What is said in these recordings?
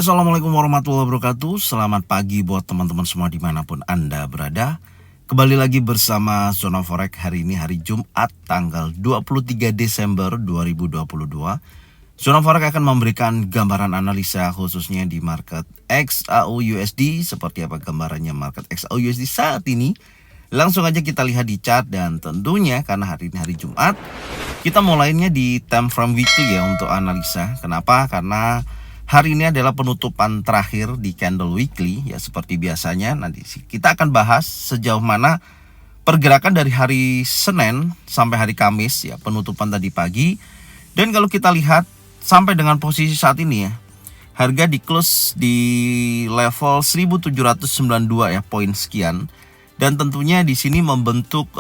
Assalamualaikum warahmatullahi wabarakatuh. Selamat pagi buat teman-teman semua dimanapun Anda berada. Kembali lagi bersama Zona Forex hari ini hari Jumat tanggal 23 Desember 2022. Zona Forex akan memberikan gambaran analisa khususnya di market XAU-USD. Seperti apa gambarannya market XAU-USD saat ini? Langsung aja kita lihat di chart, dan tentunya karena hari ini hari Jumat, kita mulainya di time frame weekly ya untuk analisa. Kenapa? Karena hari ini adalah penutupan terakhir di candle weekly ya, seperti biasanya. Nanti kita akan bahas sejauh mana pergerakan dari hari Senin sampai hari Kamis ya, penutupan tadi pagi. Dan kalau kita lihat sampai dengan posisi saat ini ya, harga di close di level 1792 ya, poin sekian. Dan tentunya di sini membentuk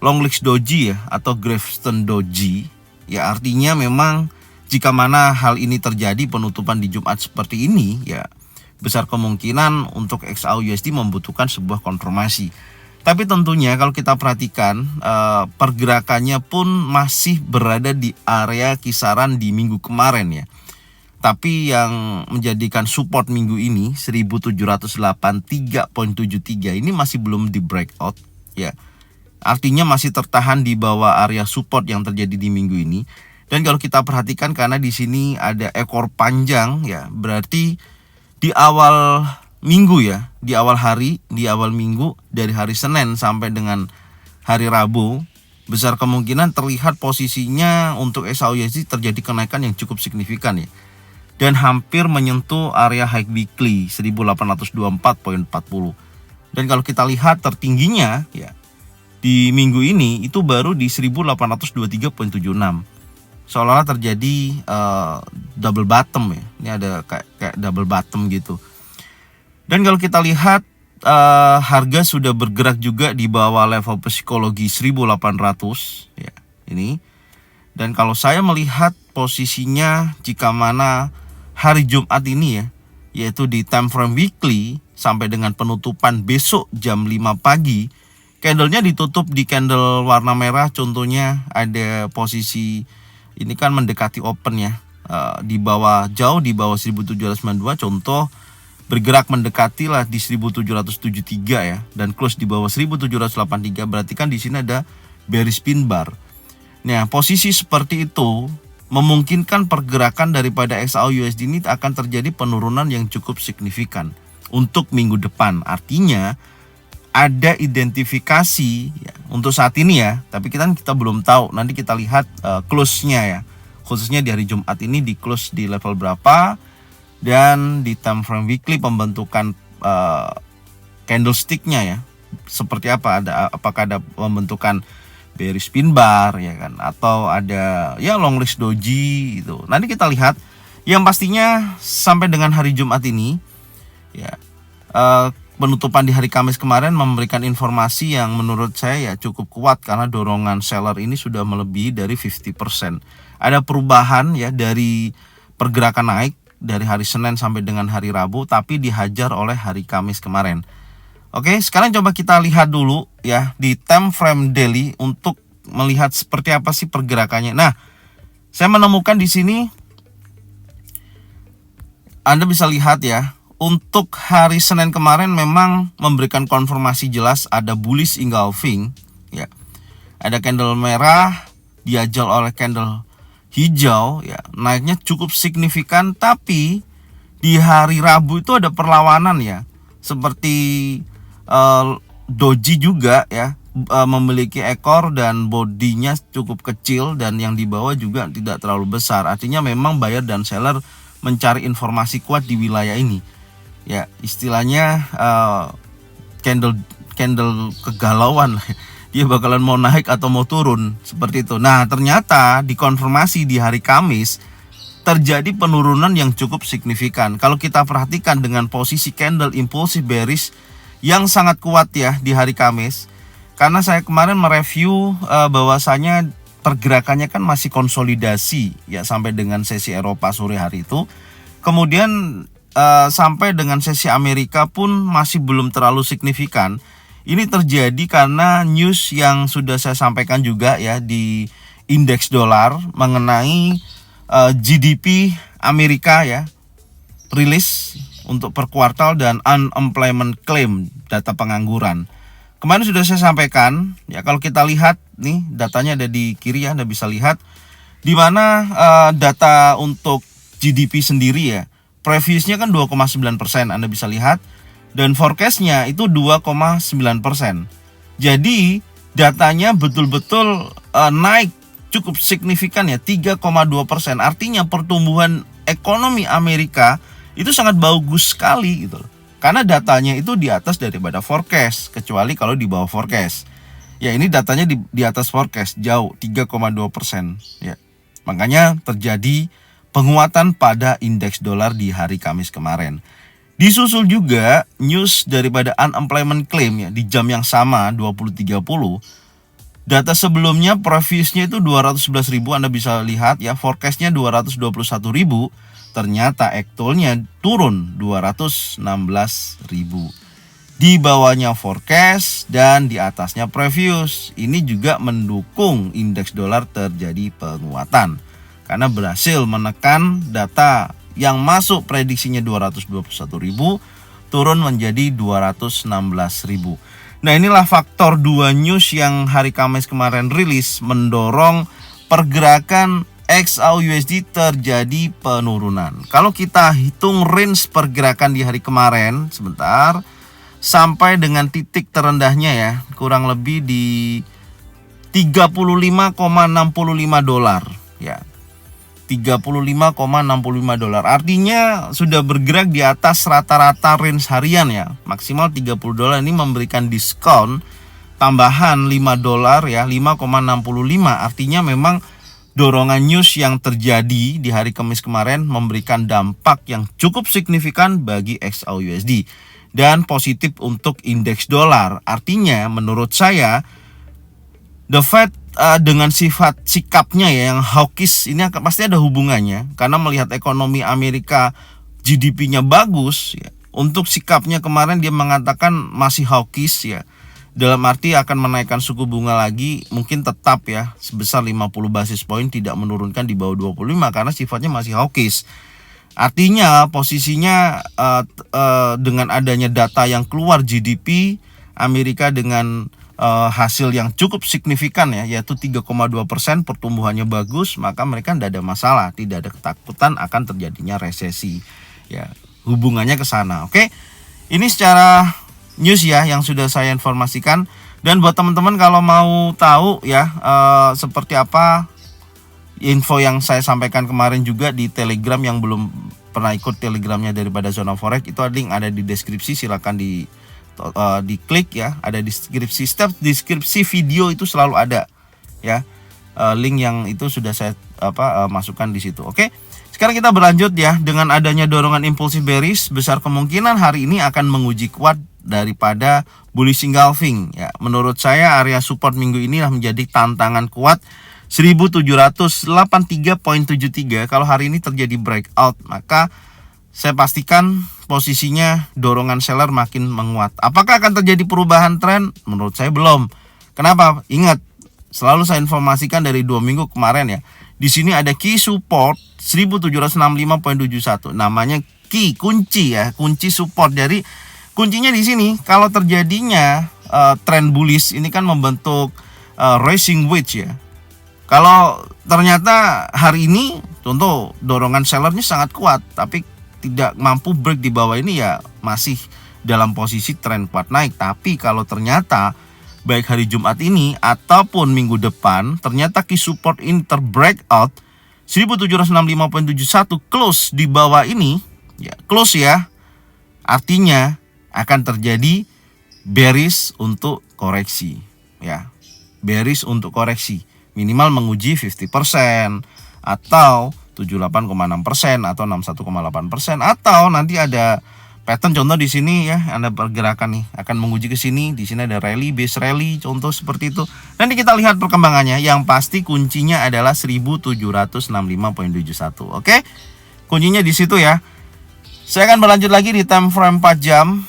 long legs doji ya, atau gravestone doji ya, artinya memang jika mana hal ini terjadi, penutupan di Jumat seperti ini ya, besar kemungkinan untuk XAU-USD membutuhkan sebuah konfirmasi. Tapi tentunya kalau kita perhatikan pergerakannya pun masih berada di area kisaran di minggu kemarin ya. Tapi yang menjadikan support minggu ini 1783.73 ini masih belum di breakout ya. Artinya masih tertahan di bawah area support yang terjadi di minggu ini. Dan kalau kita perhatikan, karena di sini ada ekor panjang ya, berarti di awal minggu ya, di awal hari, di awal minggu dari hari Senin sampai dengan hari Rabu, besar kemungkinan terlihat posisinya untuk XAU-USD terjadi kenaikan yang cukup signifikan ya, dan hampir menyentuh area high weekly 1824.40. Dan kalau kita lihat tertingginya ya di minggu ini itu baru di 1823.76. Seolah-olah terjadi double bottom ya. Ini ada kayak double bottom gitu. Dan kalau kita lihat harga sudah bergerak juga di bawah level psikologi 1800 ya, ini. Dan kalau saya melihat posisinya jika mana hari Jumat ini ya, yaitu di time frame weekly sampai dengan penutupan besok jam 5 pagi, candlenya ditutup di candle warna merah. Contohnya ada posisi ini kan mendekati open ya, di bawah, jauh di bawah 1792, contoh bergerak mendekati lah di 1773 ya, dan close di bawah 1783, berarti kan di sini ada bearish pin bar. Nah, posisi seperti itu memungkinkan pergerakan daripada XAU-USD ini akan terjadi penurunan yang cukup signifikan untuk minggu depan. Artinya ada identifikasi ya, untuk saat ini ya, tapi kita belum tahu. Nanti kita lihat close-nya ya, khususnya di hari Jumat ini di close di level berapa, dan di time frame weekly pembentukan candlestick-nya ya seperti apa, apakah ada pembentukan bearish pin bar ya kan, atau ada ya long legs doji itu. Nanti kita lihat. Yang pastinya sampai dengan hari Jumat ini ya, penutupan di hari Kamis kemarin memberikan informasi yang menurut saya ya cukup kuat, karena dorongan seller ini sudah melebihi dari 50%. Ada perubahan ya dari pergerakan naik dari hari Senin sampai dengan hari Rabu, tapi dihajar oleh hari Kamis kemarin. Oke, sekarang coba kita lihat dulu ya di time frame daily untuk melihat seperti apa sih pergerakannya. Nah, saya menemukan di sini Anda bisa lihat ya, untuk hari Senin kemarin memang memberikan konfirmasi jelas ada bullish engulfing ya. Ada candle merah diajal oleh candle hijau ya, naiknya cukup signifikan. Tapi di hari Rabu itu ada perlawanan ya, seperti doji juga ya, memiliki ekor dan bodinya cukup kecil, dan yang di bawah juga tidak terlalu besar. Artinya memang buyer dan seller mencari informasi kuat di wilayah ini ya, istilahnya candle kegalauan, dia bakalan mau naik atau mau turun seperti itu. Nah, ternyata dikonfirmasi di hari Kamis terjadi penurunan yang cukup signifikan. Kalau kita perhatikan dengan posisi candle impulsif bearish yang sangat kuat ya di hari Kamis, karena saya kemarin mereview bahwasanya pergerakannya kan masih konsolidasi ya sampai dengan sesi Eropa sore hari itu. Kemudian sampai dengan sesi Amerika pun masih belum terlalu signifikan. Ini terjadi karena news yang sudah saya sampaikan juga ya di indeks dolar mengenai GDP Amerika ya, rilis untuk per kuartal dan unemployment claim, data pengangguran. Kemarin sudah saya sampaikan ya, kalau kita lihat nih datanya ada di kiri ya, Anda bisa lihat di mana data untuk GDP sendiri ya. Previousnya kan 2,9%, Anda bisa lihat, dan forecastnya itu 2,9%. Jadi datanya betul-betul naik cukup signifikan ya, 3,2%. Artinya pertumbuhan ekonomi Amerika itu sangat bagus sekali gitu loh. Karena datanya itu di atas daripada forecast, kecuali kalau di bawah forecast. Ya ini datanya di atas forecast jauh, 3,2% ya. Makanya terjadi penguatan pada indeks dolar di hari Kamis kemarin. Disusul juga news daripada unemployment claim ya di jam yang sama 20.30. Data sebelumnya previously itu 211.000, Anda bisa lihat ya, forecastnya 221.000. Ternyata actualnya turun 216.000. Di bawahnya forecast dan di atasnya previous. Ini juga mendukung indeks dolar terjadi penguatan karena berhasil menekan data yang masuk prediksinya 221.000 turun menjadi 216.000. Nah, inilah faktor 2 news yang hari Kamis kemarin rilis mendorong pergerakan XAUUSD terjadi penurunan. Kalau kita hitung range pergerakan di hari kemarin sebentar, sampai dengan titik terendahnya ya, kurang lebih di 35,65 dolar ya. 35,65 dolar. Artinya sudah bergerak di atas rata-rata range harian ya. Maksimal 30 dolar ini memberikan diskon tambahan 5 dolar ya, 5,65. Artinya memang dorongan news yang terjadi di hari Kamis kemarin memberikan dampak yang cukup signifikan bagi XAUUSD dan positif untuk indeks dolar. Artinya menurut saya The Fed dengan sifat sikapnya ya yang hawkish ini pasti ada hubungannya, karena melihat ekonomi Amerika GDP-nya bagus ya. Untuk sikapnya kemarin dia mengatakan masih hawkish ya, dalam arti akan menaikkan suku bunga lagi, mungkin tetap ya sebesar 50 basis point, tidak menurunkan di bawah 25 karena sifatnya masih hawkish. Artinya posisinya dengan adanya data yang keluar GDP Amerika dengan hasil yang cukup signifikan ya, yaitu 3,2%, pertumbuhannya bagus, maka mereka tidak ada masalah, tidak ada ketakutan akan terjadinya resesi ya, hubungannya ke sana. Oke, ini secara news ya yang sudah saya informasikan. Dan buat teman-teman kalau mau tahu ya seperti apa info yang saya sampaikan kemarin juga di Telegram, yang belum pernah ikut Telegramnya daripada Zona Forex, itu ada link ada di deskripsi, silakan diklik ya, ada deskripsi, step deskripsi video itu selalu ada ya, link yang itu sudah saya masukkan di situ. Oke, sekarang kita berlanjut ya. Dengan adanya dorongan impulsif bearish, besar kemungkinan hari ini akan menguji kuat daripada bullish engulfing ya. Menurut saya area support minggu ini menjadi tantangan kuat 1783.73. Kalau hari ini terjadi breakout, maka saya pastikan posisinya dorongan seller makin menguat. Apakah akan terjadi perubahan tren? Menurut saya belum. Kenapa? Ingat, selalu saya informasikan dari 2 minggu kemarin ya. Di sini ada key support 1765.71. Namanya key, kunci ya, kunci support. Jadi kuncinya di sini. Kalau terjadinya tren bullish ini kan membentuk rising wedge ya. Kalau ternyata hari ini contoh dorongan sellernya sangat kuat, tapi tidak mampu break di bawah ini, ya masih dalam posisi tren kuat naik. Tapi kalau ternyata baik hari Jumat ini ataupun minggu depan ternyata key support ini terbreakout 1765.71 close di bawah ini ya, close ya, artinya akan terjadi bearish untuk koreksi ya, bearish untuk koreksi minimal menguji 50% atau 78,6% atau 61,8%, atau nanti ada pattern contoh di sini ya, Anda pergerakan nih akan menguji ke sini, di sini ada rally, base rally, contoh seperti itu. Nanti kita lihat perkembangannya. Yang pasti kuncinya adalah 1765.71. Oke? Kuncinya di situ ya. Saya akan berlanjut lagi di time frame 4 jam.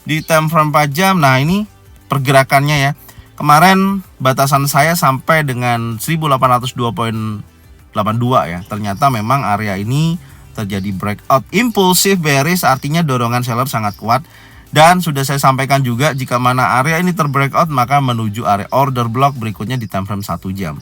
Di time frame 4 jam, nah ini pergerakannya ya. Kemarin batasan saya sampai dengan 1802.82 ya. Ternyata memang area ini terjadi breakout impulsif bearish, artinya dorongan seller sangat kuat. Dan sudah saya sampaikan juga, jika mana area ini terbreakout maka menuju area order block berikutnya di time frame 1 jam.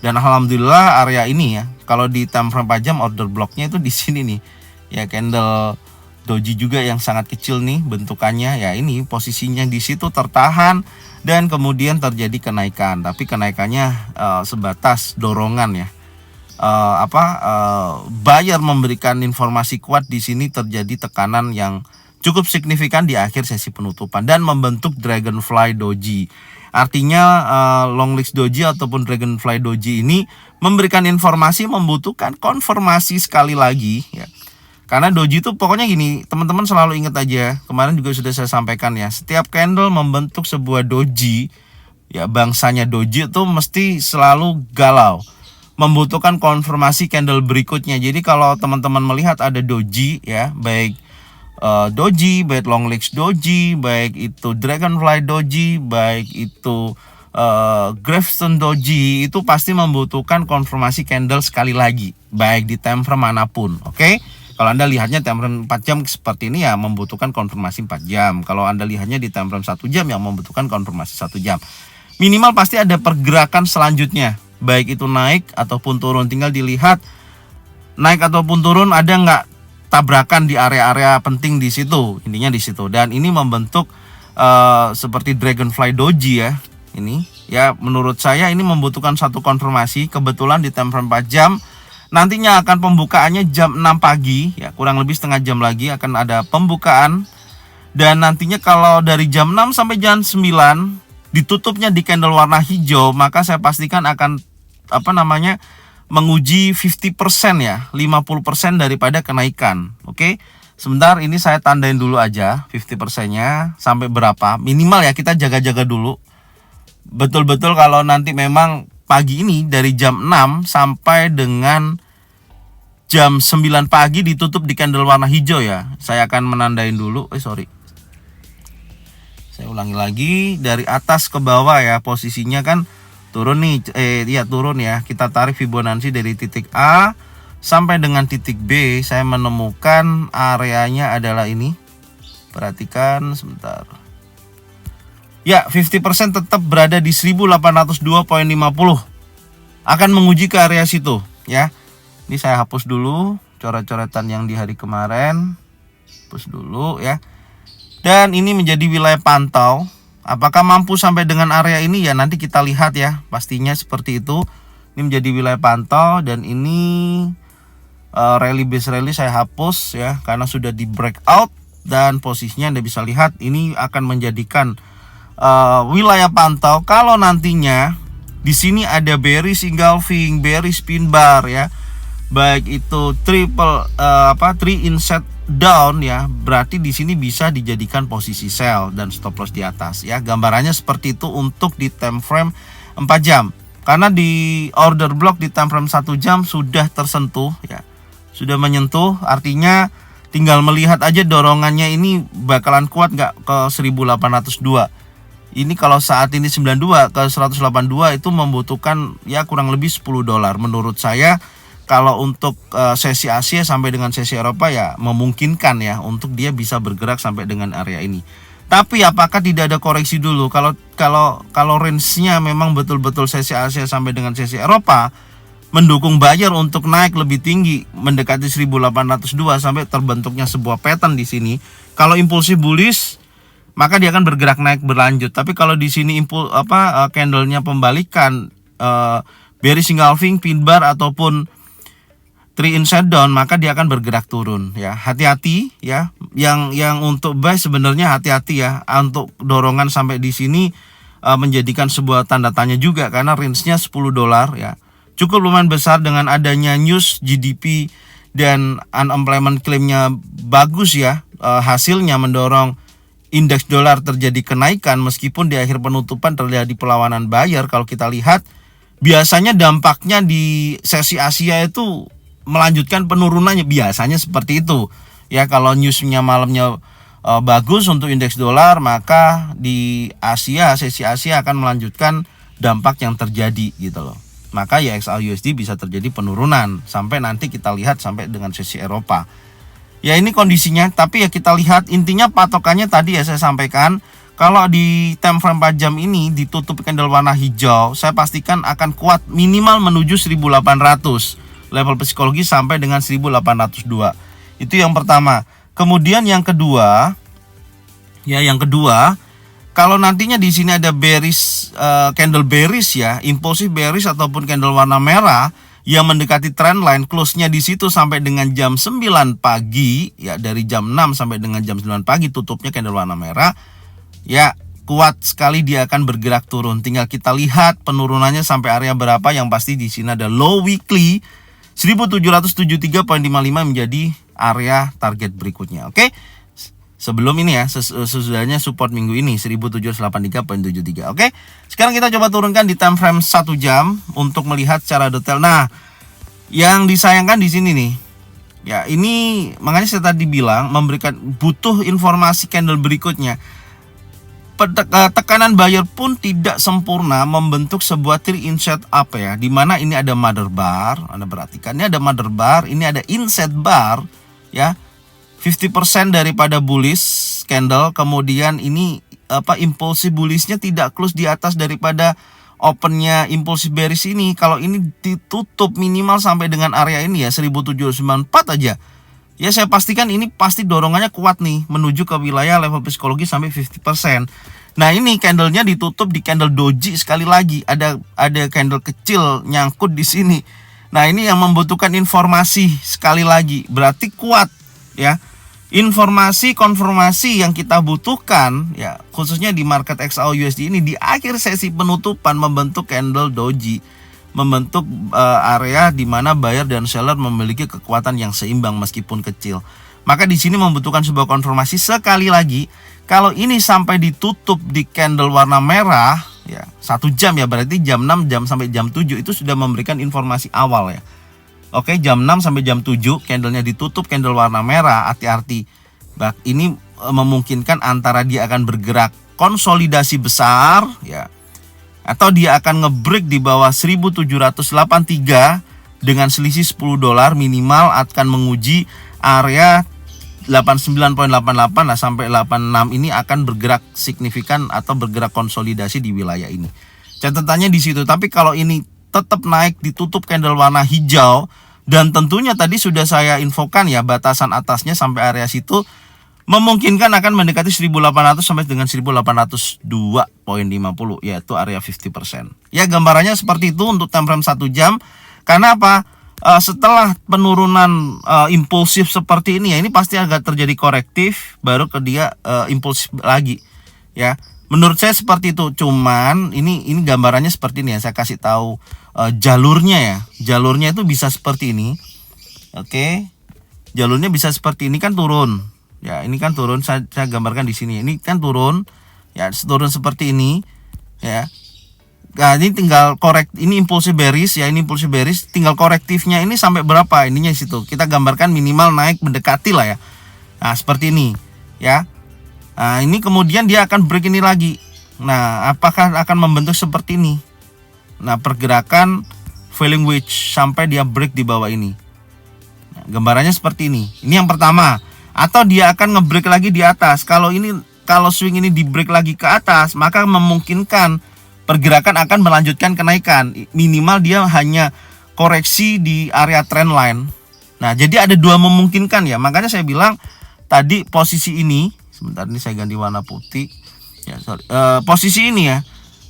Dan alhamdulillah area ini ya, kalau di time frame 4 jam order blocknya itu di sini nih. Ya, candle doji juga yang sangat kecil nih bentukannya. Ya, ini posisinya di situ tertahan dan kemudian terjadi kenaikan. Tapi kenaikannya sebatas dorongan ya. Buyer memberikan informasi kuat, di sini terjadi tekanan yang cukup signifikan di akhir sesi penutupan dan membentuk Dragonfly Doji. Artinya Longlix Doji ataupun Dragonfly Doji ini memberikan informasi, membutuhkan konfirmasi sekali lagi ya. Karena doji itu pokoknya gini, teman-teman selalu ingat aja, kemarin juga sudah saya sampaikan ya, setiap candle membentuk sebuah doji ya, bangsanya doji itu mesti selalu galau, membutuhkan konfirmasi candle berikutnya. Jadi kalau teman-teman melihat ada doji ya, baik doji, baik Longlix doji, baik itu Dragonfly doji, baik itu Gravestone doji, itu pasti membutuhkan konfirmasi candle sekali lagi, baik di time frame manapun. Oke? Kalau Anda lihatnya time frame 4 jam seperti ini ya membutuhkan konfirmasi 4 jam. Kalau Anda lihatnya di time frame 1 jam yang membutuhkan konfirmasi 1 jam. Minimal pasti ada pergerakan selanjutnya, baik itu naik ataupun turun. Tinggal dilihat naik ataupun turun ada nggak tabrakan di area-area penting di situ, intinya di situ. Dan ini membentuk seperti Dragonfly Doji ya. Ini ya, menurut saya ini membutuhkan satu konfirmasi. Kebetulan di time frame 4 jam nantinya akan pembukaannya jam 6 pagi ya, kurang lebih setengah jam lagi akan ada pembukaan. Dan nantinya kalau dari jam 6 sampai jam 9 ditutupnya di candle warna hijau, maka saya pastikan akan menguji 50% ya, 50% daripada kenaikan. Oke. Sebentar, ini saya tandain dulu aja 50%-nya sampai berapa. Minimal ya, kita jaga-jaga dulu. Betul-betul kalau nanti memang pagi ini dari jam 6 sampai dengan jam 9 pagi ditutup di candle warna hijau ya. Saya akan menandain dulu. Saya ulangi lagi dari atas ke bawah ya, posisinya kan turun nih, turun ya. Kita tarik Fibonacci dari titik A sampai dengan titik B. Saya menemukan areanya adalah ini. Perhatikan sebentar. Ya, 50% tetap berada di 1802.50. Akan menguji ke area situ ya. Ini saya hapus dulu coret-coretan yang di hari kemarin. Hapus dulu ya. Dan ini menjadi wilayah pantau. Apakah mampu sampai dengan area ini ya, nanti kita lihat ya, pastinya seperti itu. Ini menjadi wilayah pantau dan ini rally base rally saya hapus ya, karena sudah di breakout dan posisinya Anda bisa lihat ini akan menjadikan wilayah pantau. Kalau nantinya di sini ada bearish engulfing, bearish pin bar ya, baik itu three inset down ya, berarti di sini bisa dijadikan posisi sell dan stop loss di atas ya. Gambarannya seperti itu untuk di time frame 4 jam. Karena di order block di time frame 1 jam sudah tersentuh ya. Sudah menyentuh, artinya tinggal melihat aja dorongannya ini bakalan kuat nggak ke 1802. Ini kalau saat ini 92 ke 182 itu membutuhkan ya kurang lebih $10 menurut saya. Kalau untuk sesi Asia sampai dengan sesi Eropa ya memungkinkan ya untuk dia bisa bergerak sampai dengan area ini. Tapi apakah tidak ada koreksi dulu? Kalau range-nya memang betul-betul sesi Asia sampai dengan sesi Eropa mendukung buyer untuk naik lebih tinggi mendekati 1802 sampai terbentuknya sebuah pattern di sini. Kalau impulsif bullish maka dia akan bergerak naik berlanjut. Tapi kalau di sini candle-nya pembalikan, bearish engulfing, pin bar ataupun 3 inset down, maka dia akan bergerak turun ya. Hati-hati ya. Yang untuk buy sebenarnya hati-hati ya. Untuk dorongan sampai di sini menjadikan sebuah tanda tanya juga, karena range-nya $10 ya. Cukup lumayan besar dengan adanya news GDP dan unemployment claim-nya bagus ya. Hasilnya mendorong indeks dolar terjadi kenaikan meskipun di akhir penutupan terjadi perlawanan buyer. Kalau kita lihat biasanya dampaknya di sesi Asia itu melanjutkan penurunannya, biasanya seperti itu ya. Kalau newsnya malamnya bagus untuk indeks dolar, maka di Asia, sesi Asia akan melanjutkan dampak yang terjadi gitu loh. maka ya XAUUSD bisa terjadi penurunan sampai nanti kita lihat sampai dengan sesi Eropa. Ya ini kondisinya, tapi ya kita lihat intinya patokannya tadi ya saya sampaikan, kalau di time frame 4 jam ini ditutup candle warna hijau, saya pastikan akan kuat minimal menuju 1800 level psikologi sampai dengan 1802. Itu yang pertama. Kemudian yang kedua, kalau nantinya di sini ada bearish, candle bearish ya, impulsif bearish ataupun candle warna merah yang mendekati trendline, close-nya di situ sampai dengan jam 9 pagi ya, dari jam 6 sampai dengan jam 9 pagi tutupnya candle warna merah, ya kuat sekali dia akan bergerak turun. Tinggal kita lihat penurunannya sampai area berapa. Yang pasti di sini ada low weekly 1773.55 menjadi area target berikutnya. Oke. Sebelum ini ya, sesudahnya support minggu ini 1783.73. Oke. Sekarang kita coba turunkan di time frame 1 jam untuk melihat secara detail. Nah, yang disayangkan di sini nih. Ya, ini makanya saya tadi bilang memberikan butuh informasi candle berikutnya. Tekanan buyer pun tidak sempurna membentuk sebuah tree inset up ya, dimana ini ada mother bar. Anda perhatikan, ini ada mother bar, ini ada inset bar ya, 50% daripada bullish candle. Kemudian ini impulsif bullishnya tidak close di atas daripada opennya impulsif bearish ini. Kalau ini ditutup minimal sampai dengan area ini ya 1794 aja, ya saya pastikan ini pasti dorongannya kuat nih menuju ke wilayah level psikologi sampai 50%. Nah ini candlenya ditutup di candle doji sekali lagi, ada candle kecil nyangkut di sini. Nah ini yang membutuhkan informasi sekali lagi, berarti kuat ya. Informasi konfirmasi yang kita butuhkan ya, khususnya di market XAUUSD ini di akhir sesi penutupan membentuk candle doji, membentuk area di mana buyer dan seller memiliki kekuatan yang seimbang meskipun kecil. Maka di sini membutuhkan sebuah konfirmasi sekali lagi. Kalau ini sampai ditutup di candle warna merah ya, 1 jam ya, berarti jam 6 sampai jam 7 itu sudah memberikan informasi awal ya. Oke, jam 6 sampai jam 7 candlenya ditutup candle warna merah, hati-hati. Ini memungkinkan antara dia akan bergerak konsolidasi besar ya, atau dia akan ngebreak di bawah 1783 dengan selisih $10 minimal, akan menguji area 89.88 lah sampai 86 ini akan bergerak signifikan atau bergerak konsolidasi di wilayah ini. Catatannya di situ. Tapi kalau ini tetap naik ditutup candle warna hijau, dan tentunya tadi sudah saya infokan ya, batasan atasnya sampai area situ memungkinkan akan mendekati 1800 sampai dengan 1802.50, yaitu area 50%. Ya gambarannya seperti itu untuk time frame 1 jam. Karena apa? Setelah penurunan impulsif seperti ini ya, ini pasti agak terjadi korektif, baru ke dia impulsif lagi ya. Menurut saya seperti itu. Cuman ini gambarannya seperti ini ya, saya kasih tahu jalurnya ya. Jalurnya itu bisa seperti ini. Oke. Jalurnya bisa seperti ini, kan turun. Ya, ini kan turun, saya gambarkan di sini. Ini kan turun. Ya, turun seperti ini ya. Nah, ini tinggal ini impulsif bearish ya, ini impulsif bearish, tinggal korektifnya ini sampai berapa ininya situ. Kita gambarkan minimal naik mendekati lah ya. Nah, seperti ini ya. Nah, ini kemudian dia akan break ini lagi. Nah, apakah akan membentuk seperti ini? Nah, pergerakan falling wedge sampai dia break di bawah ini. Nah, gambarannya seperti ini. Ini yang pertama. Atau dia akan ngebreak lagi di atas. Kalau swing ini di break lagi ke atas, maka memungkinkan pergerakan akan melanjutkan kenaikan. Minimal dia hanya koreksi di area trendline. Nah, jadi ada dua memungkinkan ya. Makanya saya bilang tadi posisi ini, sebentar ini saya ganti warna putih. Ya, posisi ini ya.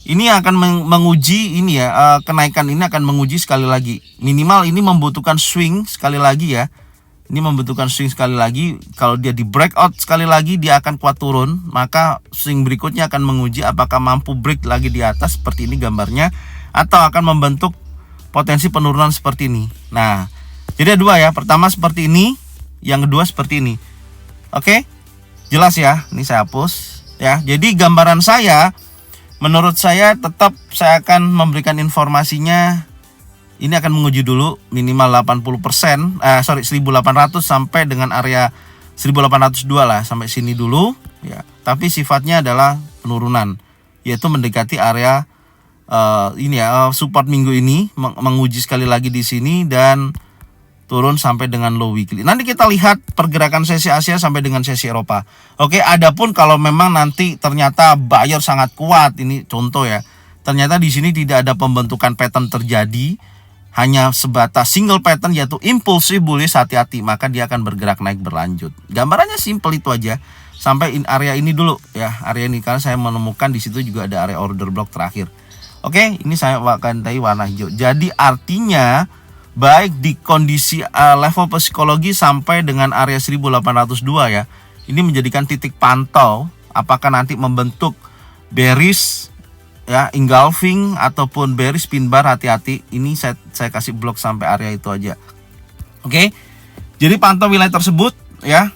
Ini akan menguji ini ya, kenaikan ini akan menguji sekali lagi. Minimal ini membutuhkan swing sekali lagi ya. Ini membutuhkan swing sekali lagi. Kalau dia di breakout sekali lagi, dia akan kuat turun. Maka swing berikutnya akan menguji apakah mampu break lagi di atas seperti ini gambarnya, atau akan membentuk potensi penurunan seperti ini. Nah, jadi ada dua ya. Pertama seperti ini, yang kedua seperti ini. Oke, jelas ya. Ini saya hapus ya. Jadi gambaran saya, menurut saya tetap saya akan memberikan informasinya. Ini akan menguji dulu minimal 80%, 1800 sampai dengan area 1802 lah, sampai sini dulu ya. Tapi sifatnya adalah penurunan, yaitu mendekati area support minggu ini menguji sekali lagi di sini dan turun sampai dengan low weekly. Nanti kita lihat pergerakan sesi Asia sampai dengan sesi Eropa. Oke, adapun kalau memang nanti ternyata buyer sangat kuat, ini contoh ya. Ternyata di sini tidak ada pembentukan pattern terjadi, hanya sebatas single pattern yaitu impulsif bullish, hati-hati, maka dia akan bergerak naik berlanjut. Gambarannya simple itu aja. Sampai area ini dulu ya, area ini karena saya menemukan di situ juga ada area order block terakhir. Oke, ini saya akan tadi warna hijau. Jadi artinya baik di kondisi level psikologi sampai dengan area 1802 ya. Ini menjadikan titik pantau apakah nanti membentuk bearish ya, engulfing ataupun bearish pin bar, hati-hati. Ini saya kasih blok sampai area itu aja. Oke. Jadi pantau wilayah tersebut ya.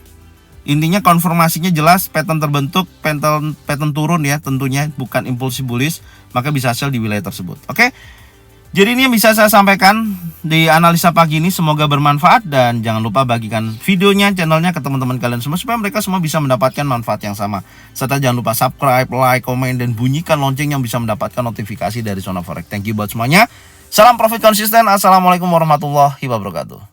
Intinya konfirmasinya jelas, pattern terbentuk, pattern turun ya tentunya, bukan impulsif bullish, maka bisa sell di wilayah tersebut. Oke. Jadi ini yang bisa saya sampaikan di analisa pagi ini, semoga bermanfaat dan jangan lupa bagikan videonya, channelnya ke teman-teman kalian semua supaya mereka semua bisa mendapatkan manfaat yang sama. Serta jangan lupa subscribe, like, komen, dan bunyikan lonceng yang bisa mendapatkan notifikasi dari Zona Forex. Thank you buat semuanya. Salam profit konsisten. Assalamualaikum warahmatullahi wabarakatuh.